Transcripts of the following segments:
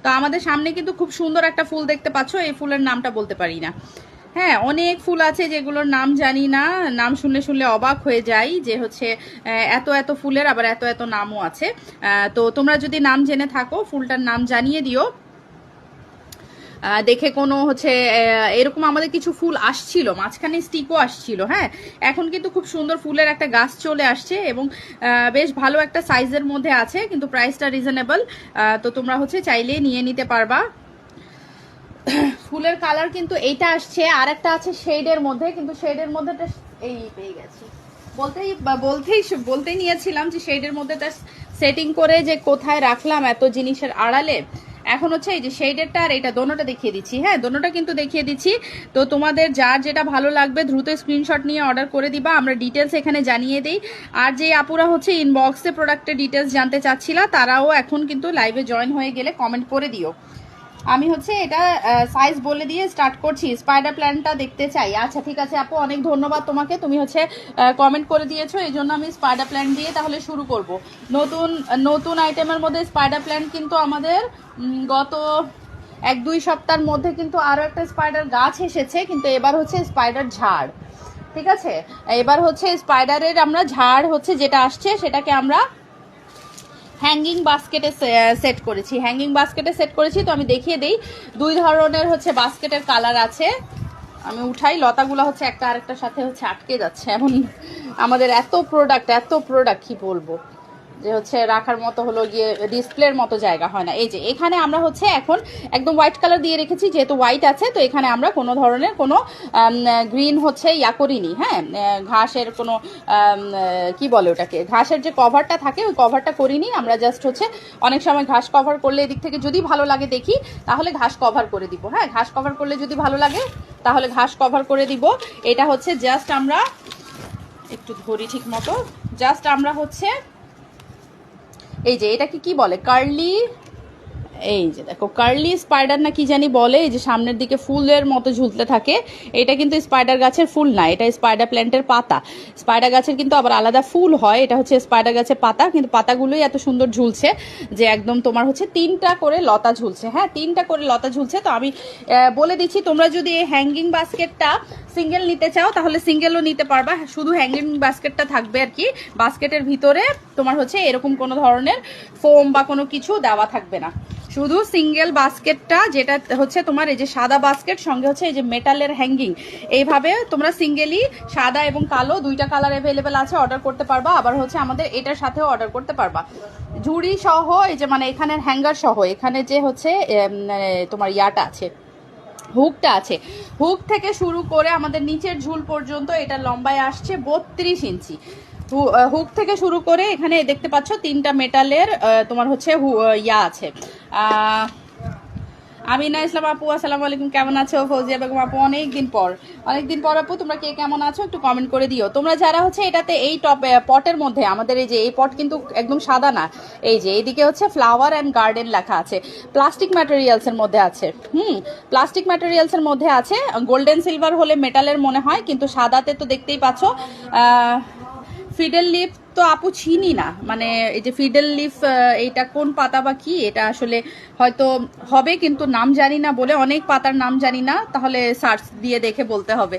তো আমাদের সামনে কিন্তু খুব সুন্দর একটা ফুল দেখতে পাচ্ছ, এই ফুলের নামটা বলতে পারি না। হ্যাঁ, অনেক ফুল আছে যেগুলোর নাম জানি না, নাম শুনলে শুনলে অবাক হয়ে যাই যে হচ্ছে এত এত ফুলের আবার এত এত নামও আছে। তো তোমরা যদি নাম জেনে থাকো ফুলটার নাম জানিয়ে দিও। দেখে কোনো হচ্ছে এরকম আমাদের কিছু ফুল আসছিল, মাঝখানে স্টিকও আসছিল। হ্যাঁ, এখন কিন্তু খুব সুন্দর ফুলের একটা গাছ চলে আসছে এবং বেশ ভালো একটা সাইজের মধ্যে আছে, কিন্তু প্রাইসটা রিজনেবল। তো তোমরা হচ্ছে চাইলে নিয়ে নিতে পারবা। ফুলের কালার কিন্তু এইটা আসছে, আর একটা আছে শেডের মধ্যে, কিন্তু শেডের মধ্যে এই পেয়ে গেছি বলতেই নিয়েছিলাম যে শেডের মধ্যে সেটিং করে যে কোথায় রাখলাম এত জিনিসের আড়ালে। এখন হচ্ছে এই যে শেডেরটা আর এটা দোনোটা দেখিয়ে দিচ্ছি। হ্যাঁ, দোনোটা কিন্তু দেখিয়ে দিচ্ছি। তো তোমাদের যার যেটা ভালো লাগবে দ্রুত স্ক্রিনশট নিয়ে অর্ডার করে দিবা, আমরা ডিটেলস এখানে জানিয়ে দিই। আর যে আপুরা হচ্ছে ইনবক্সে প্রোডাক্টের ডিটেলস জানতে চাচ্ছিলা তারাও এখন কিন্তু লাইভে জয়েন হয়ে গেলে কমেন্ট করে দিও। আমি হচ্ছে এটা সাইজ বলে দিয়ে স্টার্ট করছি। স্পাইডার প্ল্যান্টটা দেখতে চাই। আচ্ছা ঠিক আছে আপু, অনেক ধন্যবাদ তোমাকে, তুমি হচ্ছে কমেন্ট করে দিয়েছো, এই জন্য আমি স্পাইডার প্ল্যান্ট দিয়ে তাহলে শুরু করব। নতুন নতুন আইটেমের মধ্যে স্পাইডার প্ল্যান্ট কিন্তু আমাদের গত 1-2 সপ্তাহের মধ্যে কিন্তু আরও একটা স্পাইডার গাছ এসেছে, কিন্তু এবার হচ্ছে স্পাইডার ঝাড়। ঠিক আছে, এবার হচ্ছে স্পাইডারের আমরা ঝাড় হচ্ছে যেটা আসছে সেটাকে আমরা হ্যাঙ্গিং বাস্কেটে সেট করেছি। হ্যাঙ্গিং বাস্কেটে সেট করেছি, তো আমি দেখিয়ে দিই। 2 ধরনের হচ্ছে বাস্কেটের কালার আছে। আমি উঠাই, লতাগুলো হচ্ছে একটা আরেকটার সাথে হচ্ছে আটকে যাচ্ছে। এমন আমাদের এত প্রোডাক্ট কি বলবো, যে হচ্ছে রাখার মতো হলো গিয়ে ডিসপ্লের মতো জায়গা হয় না। এই যে এখানে আমরা হচ্ছে এখন একদম হোয়াইট কালার দিয়ে রেখেছি, যেহেতু হোয়াইট আছে তো এখানে আমরা কোনো ধরনের কোনো গ্রিন হচ্ছে ইয়া করিনি। হ্যাঁ, ঘাসের কোনো কি বলে ওটাকে, ঘাসের যে কভারটা থাকে ওই কভারটা করিনি আমরা। জাস্ট হচ্ছে অনেক সময় ঘাস কভার করলে এদিক থেকে যদি ভালো লাগে দেখি তাহলে ঘাস কভার করে দিব। হ্যাঁ, ঘাস কভার করলে যদি ভালো লাগে তাহলে ঘাস কভার করে দিব। এটা হচ্ছে জাস্ট আমরা একটু ধরি ঠিক মতো, জাস্ট আমরা হচ্ছে এই যে এটাকে কি বলে, কার্লি, এই যে দেখো কার্লি স্পাইডার না কি জানি বলে, এই যে সামনের দিকে ফুলের মতো ঝুলতে থাকে। এটা কিন্তু স্পাইডার গাছের ফুল না, এটা স্পাইডার প্ল্যান্টের পাতা। স্পাইডার গাছের কিন্তু আবার আলাদা ফুল হয়, এটা হচ্ছে স্পাইডার গাছের পাতা, কিন্তু পাতাগুলোই এত সুন্দর ঝুলছে যে একদম তোমার হচ্ছে 3টা করে লতা ঝুলছে। হ্যাঁ, 3টা করে লতা ঝুলছে। তো আমি বলে দিচ্ছি, তোমরা যদি এই হ্যাঙ্গিং বাস্কেটটা সিঙ্গেল নিতে চাও তাহলে সিঙ্গেলও নিতে পারবা। শুধু হ্যাঙ্গিং বাস্কেটটা থাকবে আর কি, বাস্কেটের ভিতরে তোমার হচ্ছে এরকম কোনো ধরনের ফোম বা কোনো কিছু দেওয়া থাকবে না। শুধু সিঙ্গেল বাস্কেটটা যেটা হচ্ছে তোমার এই যে সাদা বাস্কেট সঙ্গে হচ্ছে এই যে মেটালের হ্যাঙ্গিং, এইভাবে তোমরা সিঙ্গেলি সাদা এবং কালো 2টা কালার অ্যাভেলেবেল আছে, অর্ডার করতে পারবা। আবার হচ্ছে আমাদের এটার সাথেও অর্ডার করতে পারবা ঝুড়ি সহ, এই যে মানে এখানের হ্যাঙ্গার সহ, এখানে যে হচ্ছে তোমার ইয়াটা আছে, হুকটা আছে, হুক থেকে শুরু করে আমাদের নিচের ঝুল পর্যন্ত এটা লম্বায় আসছে 32 ইঞ্চি। হুক থেকে শুরু করে এখানে দেখতে পাচ্ছ 3টা মেটালের তোমার হচ্ছে ইয়া আছে। আমিনা ইসলাম আপু আসসালামু আলাইকুম, কেমন আছো? ফৌজিয়া বেগম আপু অনেকদিন পর আপু, তোমরা কে কেমন আছো একটু কমেন্ট করে দিও। তোমরা যারা হচ্ছে এটাতে এই পটের মধ্যে, আমাদের এই যে এই পট কিন্তু একদম সাদা না, এই যে এইদিকে হচ্ছে ফ্লাওয়ার অ্যান্ড গার্ডেন লেখা আছে, প্লাস্টিক ম্যাটেরিয়ালসের মধ্যে আছে। প্লাস্টিক ম্যাটেরিয়ালসের মধ্যে আছে। গোল্ডেন সিলভার হলে মেটালের মনে হয়, কিন্তু সাদাতে তো দেখতেই পাচ্ছ। ফিডেল লিফ তো আপু চিনি না, মানে এই যে ফিডেল লিফ এইটা কোন পাতা বা কি, এটা আসলে হয়তো হবে কিন্তু নাম জানি না বলে, অনেক পাতার নাম জানি না, তাহলে সার্চ দিয়ে দেখে বলতে হবে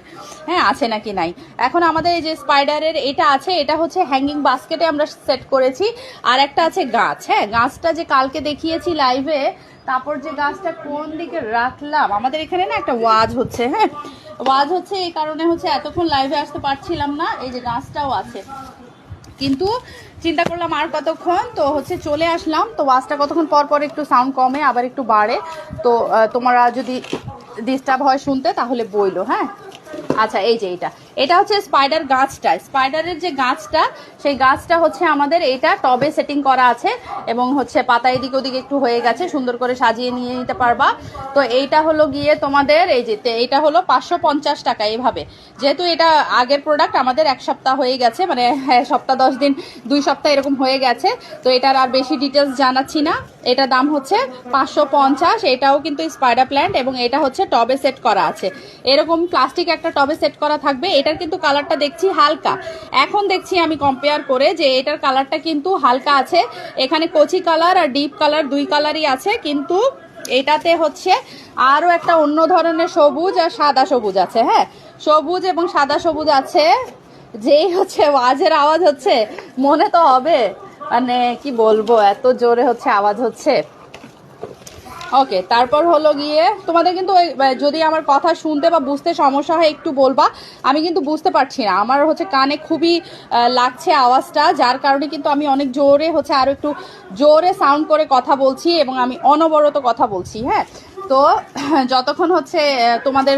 হ্যাঁ আছে নাকি নাই। এখন আমাদের এই যে স্পাইডারের এটা আছে, এটা হচ্ছে হ্যাঙ্গিং বাস্কেটে আমরা সেট করেছি। আর একটা আছে গাছ, হ্যাঁ গাছটা যে কালকে দেখিয়েছি লাইভে, তারপর যে গাছটা কোন দিকে রাখলাম, আমাদের এখানে না একটা ওয়াজ হচ্ছে। হ্যাঁ, ওয়াজ হচ্ছে এই কারণে হচ্ছে এতক্ষণ লাইভে আসতে পারছিলাম না। এই যে গাছটাও আছে, কিন্তু চিন্তা করলাম আর কতক্ষণ, তো হচ্ছে চলে আসলাম। তো ওয়াজটা কতক্ষণ পর পর একটু সাউন্ড কমে আবার একটু বাড়ে, তো তোমরা যদি ডিস্টার্ব হয় শুনতে তাহলে বইলো। হ্যাঁ, আচ্ছা এই যে এটা হচ্ছে স্পাইডার গাছটা, স্পাইডারের যে গাছটা সেই গাছটা হচ্ছে আমাদের এটা টবে সেটিং করা আছে, এবং হচ্ছে পাতা এদিক ওদিক একটু হয়ে গেছে, সুন্দর করে সাজিয়ে নিয়ে নিতে পারবা। তো এইটা হলো গিয়ে তোমাদের এই যে এইটা হলো 550 টাকা এইভাবে। যেহেতু এটা আগের প্রোডাক্ট, আমাদের 1 সপ্তাহ হয়ে গেছে, মানে সপ্তাহ 10 দিন 2 সপ্তাহ এরকম হয়ে গেছে, তো এটার আর বেশি ডিটেলস জানাচ্ছি না। এটা দাম হচ্ছে 550। এটাও কিন্তু স্পাইডার প্ল্যান্ট, এবং এটা হচ্ছে টবে সেট করা আছে, এরকম প্লাস্টিক একটা টবে সেট করা থাকবে। এটার কিন্তু কালারটা দেখছি হালকা, এখন দেখছি আমি কম্পেয়ার করে যে এটার কালারটা কিন্তু হালকা আছে। এখানে কচি কালার আর ডিপ কালার 2 কালারই আছে, কিন্তু এটাতে হচ্ছে আরো একটা অন্য ধরনের সবুজ আর সাদা সবুজ আছে। হ্যাঁ, সবুজ এবং সাদা সবুজ আছে। যেই হচ্ছে ওয়াজের আওয়াজ হচ্ছে, মনে তো হবে মানে কি বলবো, এত জোরে হচ্ছে আওয়াজ হচ্ছে। ওকে, তারপর হলো গিয়ে তোমাদের কিন্তু যদি আমার কথা শুনতে বা বুঝতে সমস্যা হয় একটু বলবা। আমি কিন্তু বুঝতে পারছি না, আমার হচ্ছে কানে খুবই লাগছে আওয়াজটা, যার কারণে কিন্তু আমি অনেক জোরে হচ্ছে আরো একটু জোরে সাউন্ড করে কথা বলছি এবং আমি অনবরত কথা বলছি। হ্যাঁ, তো যতক্ষণ হচ্ছে তোমাদের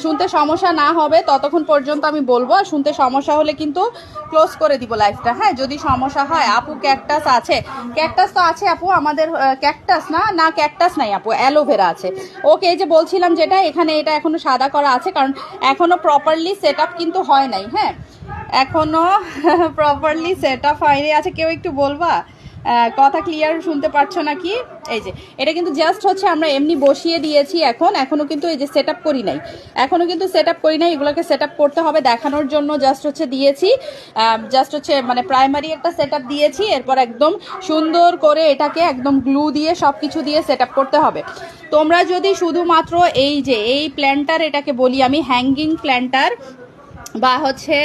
শুনতে সমস্যা না হবে ততক্ষণ পর্যন্ত আমি বলবো। আর শুনতে সমস্যা হলে কিন্তু ক্লোজ করে দিব লাইভটা। হ্যাঁ, যদি সমস্যা হয়। আপু ক্যাকটাস আছে? ক্যাকটাস তো আছে আপু আমাদের। ক্যাকটাস না ক্যাকটাস নাই আপু, অ্যালোভেরা আছে। ওকে, এই যে বলছিলাম যেটা এখানে, এটা এখনো সাদা করা আছে কারণ এখনো প্রপারলি সেট আপ কিন্তু হয় নাই। হ্যাঁ, এখনো প্রপারলি সেট আপ হয়নি। আচ্ছা, কেউ একটু বলবা কথা ক্লিয়ার শুনতে পারছো নাকি? এই যে এটা কিন্তু জাস্ট হচ্ছে আমরা এমনি বসিয়ে দিয়েছি, এখনো কিন্তু এই যে সেট আপ করি নাই, এগুলোকে সেট আপ করতে হবে দেখানোর জন্য জাস্ট হচ্ছে দিয়েছি। জাস্ট হচ্ছে মানে প্রাইমারি একটা সেট আপ দিয়েছি, এরপর একদম সুন্দর করে এটাকে একদম গ্লু দিয়ে সব কিছু দিয়ে সেট আপ করতে হবে। তোমরা যদি শুধুমাত্র এই যে এই প্ল্যান্টার, এটাকে বলি আমি হ্যাঙ্গিং প্ল্যান্টার বা হচ্ছে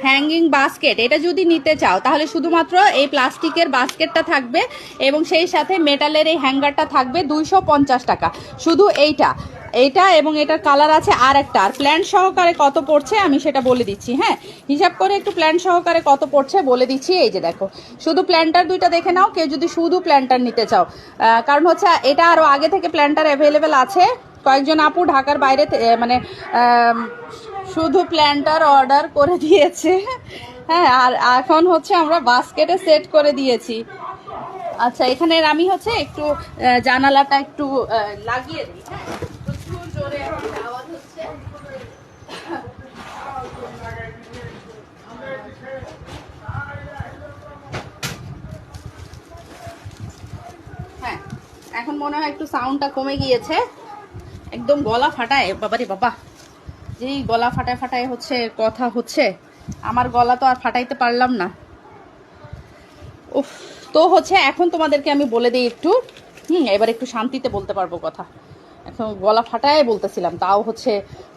হ্যাঙ্গিং বাস্কেট, এটা যদি নিতে চাও তাহলে শুধুমাত্র এই প্লাস্টিকের বাস্কেটটা থাকবে এবং সেই সাথে মেটালের এই হ্যাঙ্গারটা থাকবে 250 টাকা শুধু। এইটা এবং এটার কালার আছে আর একটা। আর প্ল্যান্ট সহকারে কত পড়ছে আমি সেটা বলে দিচ্ছি। হ্যাঁ, হিসাব করে একটু প্ল্যান্ট সহকারে কত পড়ছে বলে দিচ্ছি। এই যে দেখো, শুধু প্ল্যান্টার দুইটা দেখে নাও কেউ যদি শুধু প্ল্যান্টার নিতে চাও। কারণ হচ্ছে এটা আরও আগে থেকে প্ল্যান্টার অ্যাভেলেবেল আছে। কয়েকজন আপু ঢাকার বাইরে মানে শুধু প্ল্যান্টার অর্ডার করে দিয়েছে। হ্যাঁ, আর এখন হচ্ছে আমরা বাস্কেটে সেট করে দিয়েছি। আচ্ছা, এখানে আমি হচ্ছে একটু জানালাটা একটু লাগিয়ে দিই। হ্যাঁ, প্রচুর জোরে আওয়াজ হচ্ছে। হ্যাঁ, এখন মনে হয় একটু সাউন্ডটা কমে গিয়েছে। একদম গলা ফাটায় বাবারে বাবা, যেই গলা ফাটায় ফাটায় হচ্ছে কথা হচ্ছে, আমার গলা তো আর ফাটাইতে পারলাম না। উফ, তো হচ্ছে এখন তোমাদেরকে আমি বলে দিই একটু। এবার একটু শান্তিতে বলতে পারবো কথা। এখন গলা ফাটায় বলতেছিলাম, তাও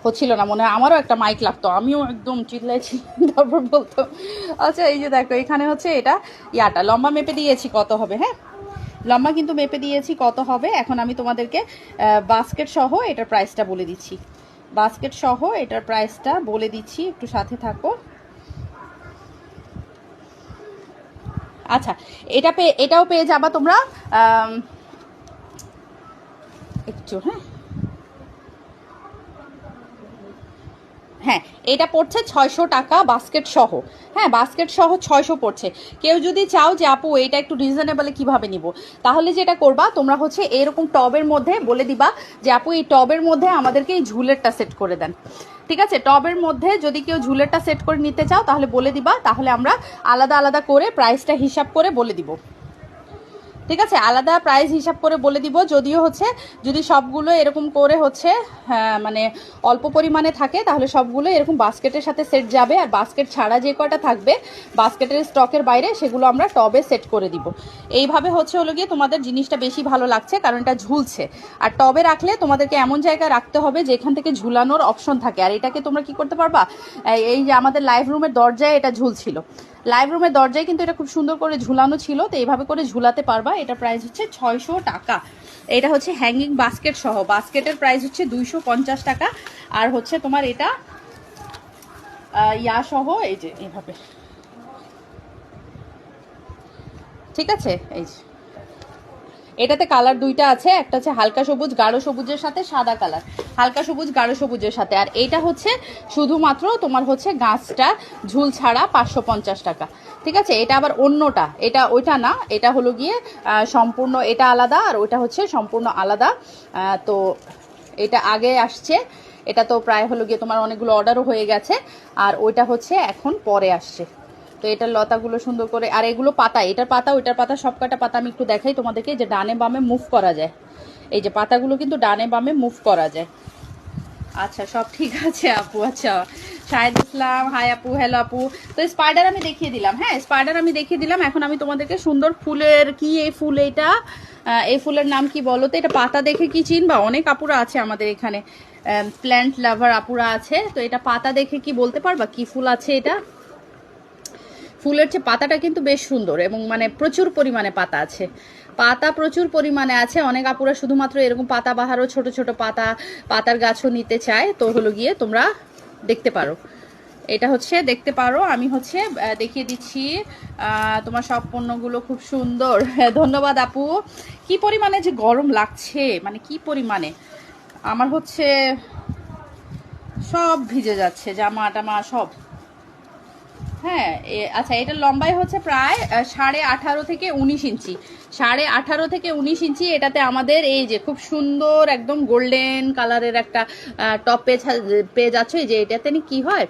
হচ্ছিল না। মনে হয় আমারও একটা মাইক লাগতো, আমিও একদম চিল্লাইছি তারপর বলতো। আচ্ছা, এই যে দেখো এখানে হচ্ছে এটা ইয়াটা লম্বা মেপে দিয়েছি কত হবে। হ্যাঁ, লম্বা কিন্তু মেপে দিয়েছি কত হবে। এখন আমি তোমাদেরকে বাস্কেট সহ এটার প্রাইসটা বলে দিচ্ছি। বাস্কেট সহ এটার প্রাইসটা বলে দিচ্ছি, একটু সাথে থাকো। আচ্ছা, এটাও পেয়ে যাবা তোমরা একটু। হ্যাঁ, এটা পড়ছে 600 টাকা বাস্কেট সহ। হ্যাঁ, বাস্কেট সহ 600 পড়ছে। কেউ যদি চাও যে আপু এটা একটু রিজনেবলে কিভাবে নিব, তাহলে যেটা করবা তোমরা হচ্ছে এরকম টবের মধ্যে বলে দিবা যে আপু এই টবের মধ্যে আমাদেরকে এই ঝুলেরটা সেট করে দেন। ঠিক আছে, টবের মধ্যে যদি কেউ ঝুলেরটা সেট করে নিতে চাও তাহলে বলে দিবা, তাহলে আমরা আলাদা আলাদা করে প্রাইসটা হিসাব করে বলে দিব। ঠিক আছে, আলাদা প্রাইস হিসাব করে বলে দিব। যদিও হচ্ছে যদি সবগুলো এরকম করে হচ্ছে মানে অল্প পরিমাণে থাকে তাহলে সবগুলো এরকম বাস্কেটের সাথে সেট যাবে। আর বাস্কেট ছাড়া যে কয়টা থাকবে বাস্কেটের স্টকের বাইরে, সেগুলো আমরা টবে সেট করে দিব। এইভাবে হলো গিয়ে তোমাদের জিনিসটা বেশি ভালো লাগছে কারণ এটা ঝুলছে। আর টবে রাখলে তোমাদেরকে এমন জায়গায় রাখতে হবে যেখান থেকে ঝুলানোর অপশন থাকে। আর এটাকে তোমরা কি করতে পারবা, এই যে আমাদের লাইভ রুমের দরজায় এটা ঝুলছিল, লাইভ রুমের দরজায় কিন্তু এটা খুব সুন্দর করে ঝুলানো ছিল। তো এইভাবে করে ঝুলাতে পারবা। এটা প্রাইস হচ্ছে 600 টাকা। এটা হচ্ছে হ্যাঙ্গিং বাস্কেট সহ। বাস্কেটের প্রাইস হচ্ছে 250 টাকা। আর হচ্ছে তোমার এটা ইয়া সহ, এই যে এইভাবে। ঠিক আছে, এই যে এটাতে কালার দুইটা আছে, একটা হচ্ছে হালকা সবুজ গাঢ় সবুজের সাথে সাদা কালার, হালকা সবুজ গাঢ় সবুজের সাথে। আর এটা হচ্ছে শুধুমাত্র তোমার হচ্ছে গাছটা ঝুল ছাড়া 550 টাকা। ঠিক আছে, এটা আবার অন্যটা, এটা ওইটা না, এটা হলো গিয়ে সম্পূর্ণ এটা আলাদা আর ওইটা হচ্ছে সম্পূর্ণ আলাদা। তো এটা আগে আসছে, এটা তো প্রায় হলো গিয়ে তোমার অনেকগুলো অর্ডারও হয়ে গেছে। আর ওইটা হচ্ছে এখন পরে আসছে। তো এটার লতাগুলো সুন্দর করে, আর এগুলো পাতা, এটার পাতা ওইটার পাতা সব কটা পাতা আমি একটু দেখাই তোমাদেরকে, যে ডানে বামে মুভ করা যায়। এই যে পাতাগুলো কিন্তু ডানে বামে মুভ করা যায়। আচ্ছা, সব ঠিক আছে আপু। আচ্ছা, শাহেদ ইসলাম হাই আপু, হ্যালো আপু। তো স্পাইডার আমি দেখিয়ে দিলাম। হ্যাঁ, স্পাইডার আমি দেখিয়ে দিলাম। এখন আমি তোমাদেরকে সুন্দর ফুলের কি এই ফুল, এটা এই ফুলের নাম কি বলো তো? এটা পাতা দেখে কি চিনবা? অনেক আপুরা আছে আমাদের এখানে, প্ল্যান্ট লাভার আপুরা আছে, তো এটা পাতা দেখে কি বলতে পারবা কি ফুল আছে এটা? ফুলের যে পাতাটা কিন্তু বেশ সুন্দর এবং মানে প্রচুর পরিমাণে পাতা আছে, পাতা প্রচুর পরিমাণে আছে। অনেক আপুরা শুধুমাত্র এরকম পাতা বাহারও ছোট ছোট পাতার গাছও নিতে চায়, তো হলো গিয়ে তোমরা দেখতে পারো, এটা হচ্ছে দেখতে পারো। আমি হচ্ছে দেখিয়ে দিচ্ছি তোমার সব পণ্যগুলো খুব সুন্দর। ধন্যবাদ আপু। কি পরিমাণে যে গরম লাগছে, মানে কি পরিমাণে, আমার হচ্ছে সব ভিজে যাচ্ছে, জামা টামা সব। হ্যাঁ আচ্ছা, এটার লম্বাই হচ্ছে প্রায় 18.5 থেকে 19 ইঞ্চি, 18.5 থেকে 19 ইঞ্চি। এটাতে আমাদের এই যে খুব সুন্দর একদম গোল্ডেন কালারের একটা টপ পেয়ে যাচ্ছে। এই যে এটাতে কি হয়,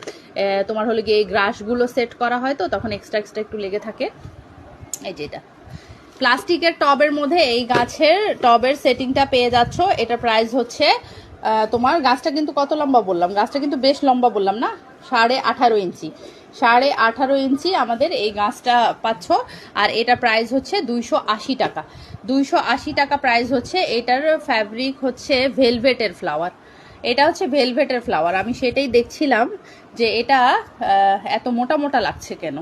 তোমার হলো গিয়ে এই গ্রাসগুলো সেট করা হয়, তো তখন এক্সট্রা একটু লেগে থাকে। এই যে এটা প্লাস্টিকের টবের মধ্যে এই গাছের টবের সেটিংটা পেয়ে যাচ্ছ। এটার প্রাইস হচ্ছে তোমার, গাছটা কিন্তু কত লম্বা বললাম, গাছটা কিন্তু বেশ লম্বা বললাম না, 18.5 ইঞ্চি, 18.5 ইঞ্চি আমাদের এই গাছটা পাচ্ছ। আর এটা প্রাইস হচ্ছে 280 টাকা, 280 টাকা প্রাইস হচ্ছে। এটার ফ্যাব্রিক হচ্ছে ভেলভেটের ফ্লাওয়ার, এটা হচ্ছে ভেলভেটের ফ্লাওয়ার। আমি সেটাই দেখছিলাম যে এটা এত মোটা মোটা লাগছে কেন।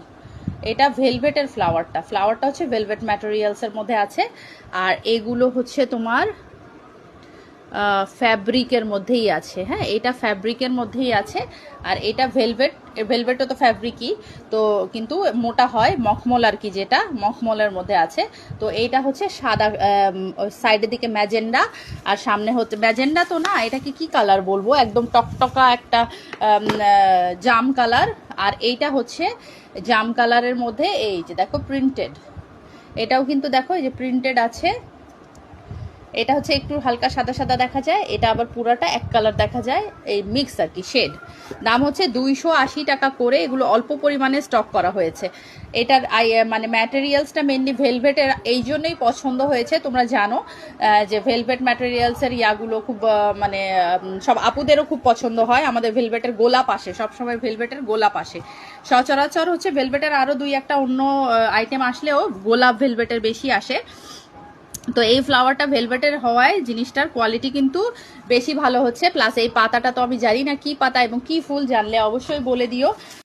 এটা ভেলভেটের ফ্লাওয়ারটা হচ্ছে ভেলভেট ম্যাটেরিয়ালসের মধ্যে আছে। আর এগুলো হচ্ছে তোমার ফ্যাব্রিকের মধ্যেই আছে। হ্যাঁ, এটা ফ্যাব্রিকের মধ্যেই আছে। আর এটা ভেলভেটও তো ফ্যাব্রিকই, তো কিন্তু মোটা হয়, মখমল আর কি, যেটা মখমলের মধ্যে আছে। তো এইটা হচ্ছে সাদা, সাইডের দিকে ম্যাজেন্ডা, আর সামনে হচ্ছে ম্যাজেন্ডা তো না, এটাকে কি কালার বলবো, একদম টকটকা একটা জাম কালার। আর এইটা হচ্ছে জাম কালারের মধ্যে এই যে দেখো প্রিন্টেড, এটাও কিন্তু দেখো এই যে প্রিন্টেড আছে। এটা হচ্ছে একটু হালকা সাদা সাদা দেখা যায়, এটা আবার পুরাটা এক কালার দেখা যায়, এই মিক্স আর কি শেড। দাম হচ্ছে 280 টাকা করে। এগুলো অল্প পরিমাণে স্টক করা হয়েছে। এটার মানে ম্যাটেরিয়ালসটা মেনলি ভেলভেটের, এই জন্যই পছন্দ হয়েছে। তোমরা জানো যে ভেলভেট ম্যাটেরিয়ালসের ইয়াগুলো খুব মানে সব আপুদেরও খুব পছন্দ হয়। আমাদের ভেলভেটের গোলাপ আসে সবসময়, ভেলভেটের গোলাপ আসে সচরাচর। হচ্ছে ভেলভেটের আরও 2-1টা অন্য আইটেম আসলেও গোলাপ ভেলভেটের বেশি আসে। তো এই ফ্লাওয়ারটা ভেলভেটের হওয়ায় জিনিসটার কোয়ালিটি কিন্তু বেশি ভালো হচ্ছে। প্লাস এই পাতাটা তো আমি জানি না কি পাতা এবং কি ফুল, জানলে অবশ্যই বলে দিও।